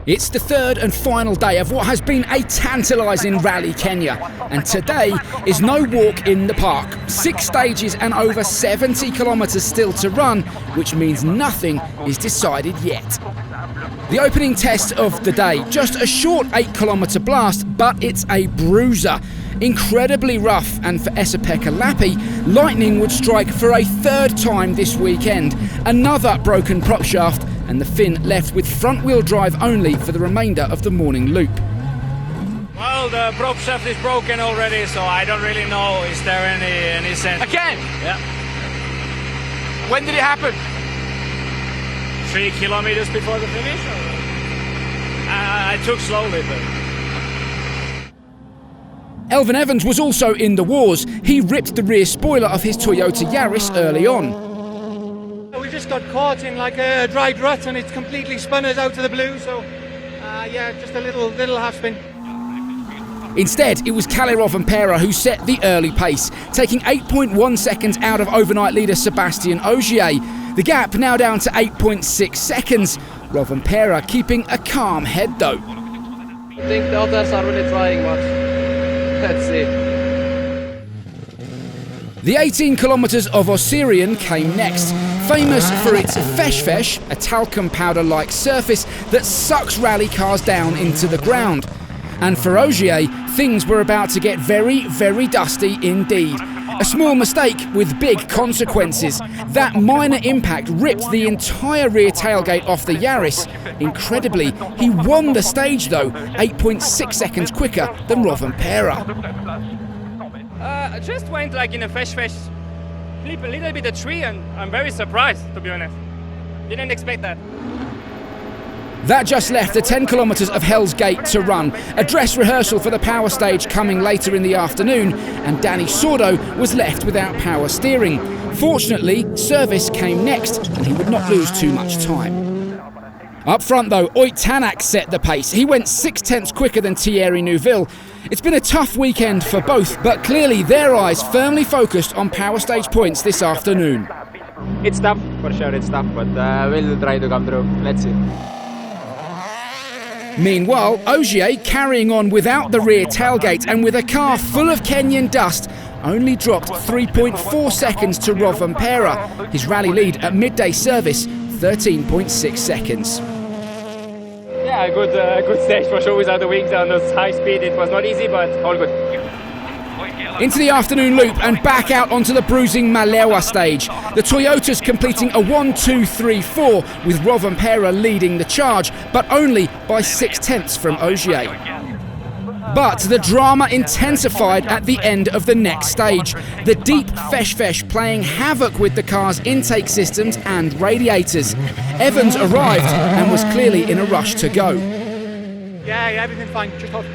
It's the third and final day of what has been a tantalising Rally Kenya, and today is no walk in the park. 6 stages and over 70 kilometres still to run, which means nothing is decided yet. The opening test of the day, just a short 8-kilometre blast, but it's a bruiser. Incredibly rough, and for Esa-Pekka Lappi, lightning would strike for a third time this weekend. Another broken prop shaft, and the Finn left with front-wheel drive only for the remainder of the morning loop. Well, the prop shaft is broken already, so I don't really know, is there any sense? Again? Yeah. When did it happen? 3 kilometers before the finish? I took slowly, but... Elfyn Evans was also in the wars. He ripped the rear spoiler of his Toyota Yaris early on. We just got caught in like a dried rut and it completely spun us out of the blue, so yeah, just a little half spin. Instead, it was Kalle Rovanperä who set the early pace, taking 8.1 seconds out of overnight leader Sébastien Ogier. The gap now down to 8.6 seconds. Rovanperä keeping a calm head though. I think the others are really trying much. Let's see. The 18 kilometres of Osirian came next, famous for its fesh, a talcum powder-like surface that sucks rally cars down into the ground. And for Ogier, things were about to get very, very dusty indeed. A small mistake with big consequences. That minor impact ripped the entire rear tailgate off the Yaris. Incredibly, he won the stage though, 8.6 seconds quicker than Rovanperä. I just went like in a fesh, flip a little bit the tree, and I'm very surprised, to be honest. Didn't expect that. That just left the 10 kilometres of Hell's Gate to run. A dress rehearsal for the power stage coming later in the afternoon, and DANI SORDO was left without power steering. Fortunately, service came next, and he would not lose too much time. Up front though, Ott Tänak set the pace. He went 0.6 quicker than THIERRY NEUVILLE. It's been a tough weekend for both, but clearly their eyes firmly focused on power stage points this afternoon. It's tough, for sure it's tough, but we'll try to come through. Let's see. Meanwhile, Ogier, carrying on without the rear tailgate and with a car full of Kenyan dust, only dropped 3.4 seconds to Rovanperä. His rally lead at midday service, 13.6 seconds. Yeah, good stage for sure without the wings on those high speed. It was not easy, but all good. Into the afternoon loop and back out onto the bruising Malewa stage. The Toyotas completing a 1-2-3-4 with Rovanperä leading the charge, but only by 0.6 from Ogier. But the drama intensified at the end of the next stage. The deep fesh playing havoc with the car's intake systems and radiators. Evans arrived and was clearly in a rush to go. Yeah, everything fine, just hold.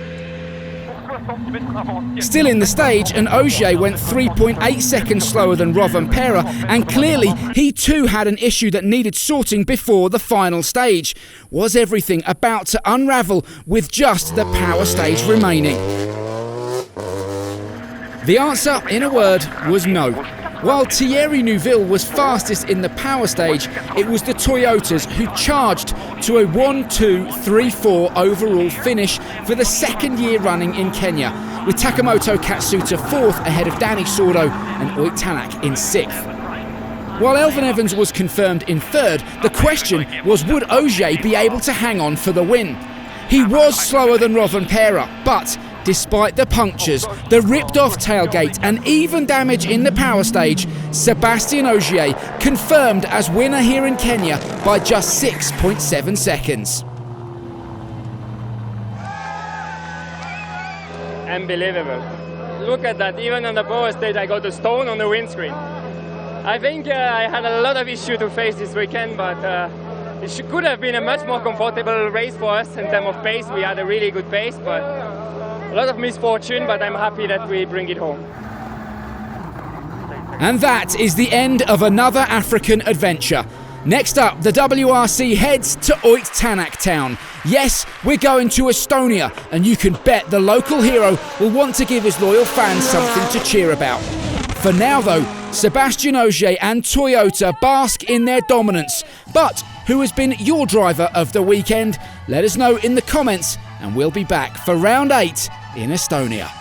Still in the stage, and Ogier went 3.8 seconds slower than Rovanperä, and clearly he too had an issue that needed sorting before the final stage. Was everything about to unravel with just the power stage remaining? The answer, in a word, was no. While THIERRY NEUVILLE was fastest in the power stage, it was the Toyotas who charged to a 1-2-3-4 overall finish for the second year running in Kenya, with TAKAMOTO KATSUTA 4th ahead of DANI SORDO and Ott Tänak in 6th. While Elfyn Evans was confirmed in 3rd, the question was, would Ogier be able to hang on for the win? He was slower than Rovanperä, but despite the punctures, the ripped-off tailgate and even damage in the power stage, Sébastien Ogier confirmed as winner here in Kenya by just 6.7 seconds. Unbelievable. Look at that, even on the power stage I got a stone on the windscreen. I think I had a lot of issues to face this weekend, but it could have been a much more comfortable race for us in terms of pace. We had a really good pace, but a lot of misfortune, but I'm happy that we bring it home. And that is the end of another African adventure. Next up, the WRC heads to Ott Tänak town. Yes, we're going to Estonia, and you can bet the local hero will want to give his loyal fans something to cheer about. For now though, Sébastien Ogier and Toyota bask in their dominance, but Who has been your driver of the weekend? Let us know in the comments, and we'll be back for round 8 in Estonia.